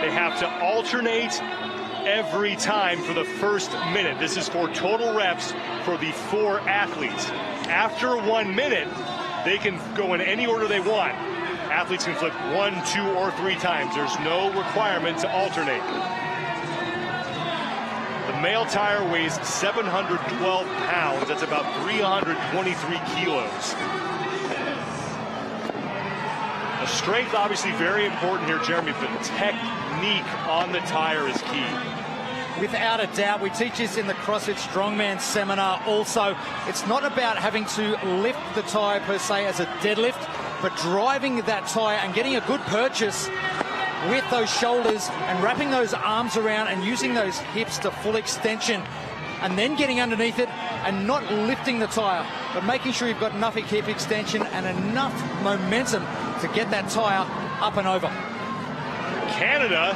They have to alternate every time for the first minute. This is for total reps for the 4 athletes. After 1 minute, they can go in any order they want. Athletes can flip 1, 2, or 3 times. There's no requirement to alternate. The male tire weighs 712 pounds. That's about 323 kilos. The strength, obviously, very important here, Jeremy, but technique on the tire is key. Without a doubt, we teach this in the CrossFit Strongman seminar also. It's not about having to lift the tire per se as a deadlift, but driving that tire and getting a good purchase with those shoulders and wrapping those arms around and using those hips to full extension, and then getting underneath it and not lifting the tire, but making sure you've got enough hip extension and enough momentum to get that tire up and over. Canada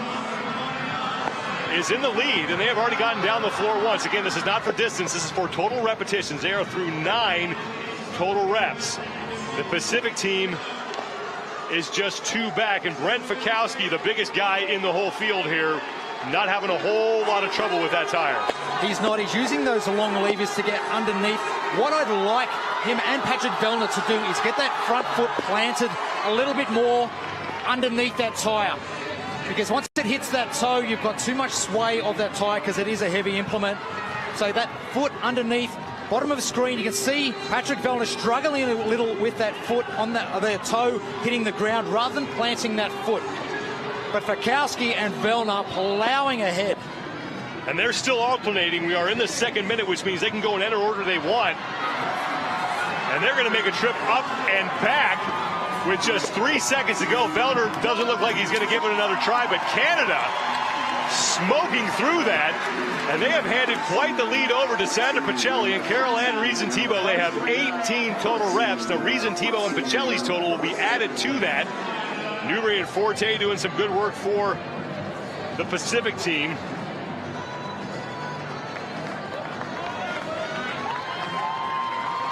is in the lead, and they have already gotten down the floor once. Again, this is not for distance. This is for total repetitions. They are through 9 total reps. The Pacific team is just 2 back, and Brent Fikowski, the biggest guy in the whole field here, not having a whole lot of trouble with that tire. He's not. He's using those long levers to get underneath. What I'd like him and Patrick Vellner to do is get that front foot planted a little bit more underneath that tire. Because once it hits that toe, you've got too much sway of that tire because it is a heavy implement. So that foot underneath, bottom of the screen, you can see Patrick Vellner struggling a little with that foot on their toe hitting the ground rather than planting that foot. But Fikowski and Vellner plowing ahead. And they're still alternating. We are in the 2nd minute, which means they can go in any order they want. And they're going to make a trip up and back with just 3 seconds to go. Vellner doesn't look like he's going to give it another try, but Canada smoking through that. And they have handed quite the lead over to Sandra Pacelli and Carol-Ann Reason-Thibault. They have 18 total reps. Now Reason-Thibault and Pacelli's total will be added to that. Newbury and Forte doing some good work for the Pacific team.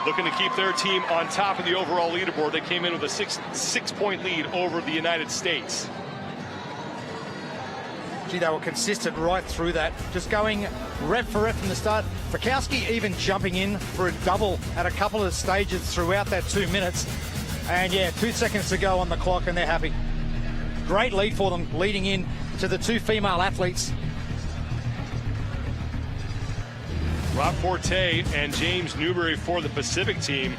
Looking to keep their team on top of the overall leaderboard. They came in with a six-point lead over the United States. Gee, they were consistent right through that. Just going rep for rep from the start. Fikowski even jumping in for a double at a couple of stages throughout that 2 minutes. And yeah, 2 seconds to go on the clock and they're happy. Great lead for them leading in to the 2 female athletes. Rob Forte and James Newbury for the Pacific team.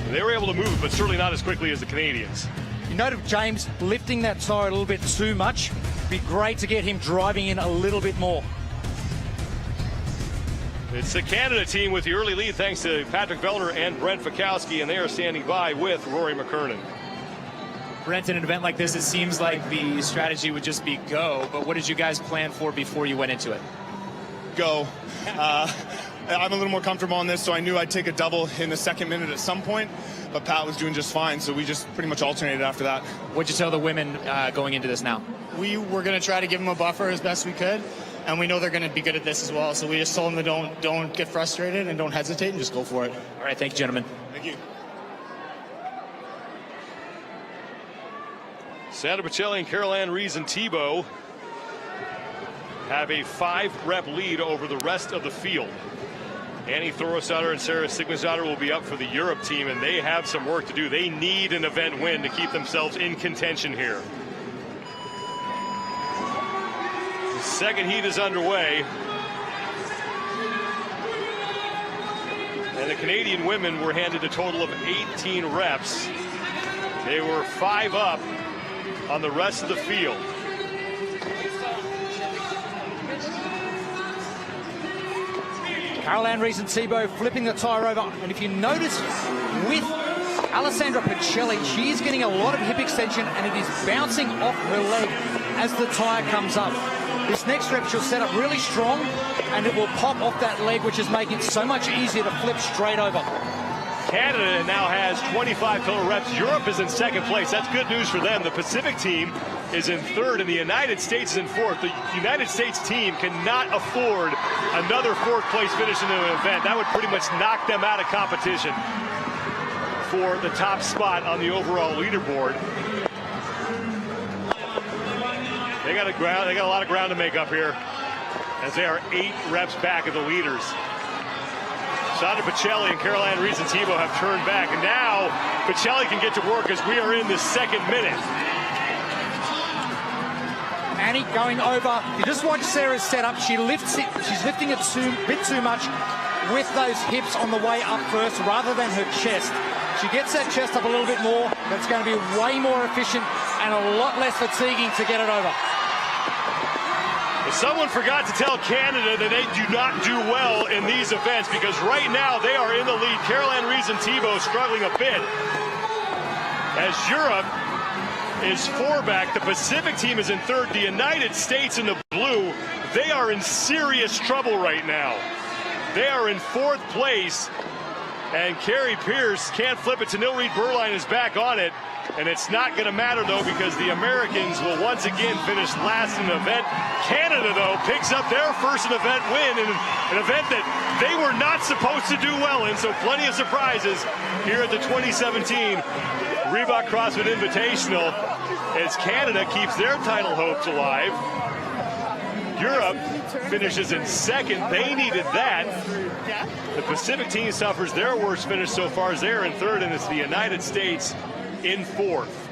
They were able to move, but certainly not as quickly as the Canadians. You noted James lifting that tire a little bit too much. It'd be great to get him driving in a little bit more. It's the Canada team with the early lead thanks to Patrick Vellner and Brent Fikowski, and they are standing by with Rory McKernan. Brent, in an event like this, it seems like the strategy would just be go, but what did you guys plan for before you went into it? Go. I'm a little more comfortable on this, so I knew I'd take a double in the 2nd minute at some point, but Pat was doing just fine, so we just pretty much alternated after that. What'd you tell the women going into this now? We were going to try to give them a buffer as best we could, and we know they're going to be good at this as well, so we just told them to don't get frustrated and don't hesitate and just go for it. All right, thank you, gentlemen. Thank you. Sandra Pacelli and Carol-Ann Reason-Thibault have a 5-rep lead over the rest of the field. Annie Thorisdottir and Sara Sigmundsdottir will be up for the Europe team, and they have some work to do. They need an event win to keep themselves in contention here. The 2nd heat is underway. And the Canadian women were handed a total of 18 reps. They were 5 up on the rest of the field. Carol-Ann Reason-Thibault flipping the tire over. And if you notice with Alessandra Pacelli, she is getting a lot of hip extension and it is bouncing off her leg as the tire comes up. This next rep she'll set up really strong and it will pop off that leg, which is making it so much easier to flip straight over. Canada now has 25 total reps. Europe is in 2nd place. That's good news for them. The Pacific team is in 3rd, and the United States is in 4th. The United States team cannot afford another 4th place finish in an event. That would pretty much knock them out of competition for the top spot on the overall leaderboard. They got a lot of ground to make up here, as they are 8 reps back of the leaders. Sandra Pacelli and Caroline Reason-Thibault have turned back, and now Pacelli can get to work as we are in the second minute. Annie going over. You just watch Sarah's setup. She lifts it. She's lifting it bit too much with those hips on the way up first rather than her chest. She gets that chest up a little bit more. That's going to be way more efficient and a lot less fatiguing to get it over. Someone forgot to tell Canada that they do not do well in these events, because right now they are in the lead. Caroline Reason-Thibault struggling a bit as Europe is 4 back. The Pacific team is in 3rd. The United States in the blue, they are in serious trouble right now. They are in 4th place, and Carrie Pierce can't flip it to Nil Reed Burline is back on it. And it's not going to matter, though, because the Americans will once again finish last in the event. Canada, though, picks up their first event win in an event that they were not supposed to do well in. So plenty of surprises here at the 2017 Reebok CrossFit Invitational as Canada keeps their title hopes alive. Europe finishes in 2nd. They needed that. The Pacific team suffers their worst finish so far as they're in 3rd, and it's the United States in 4th.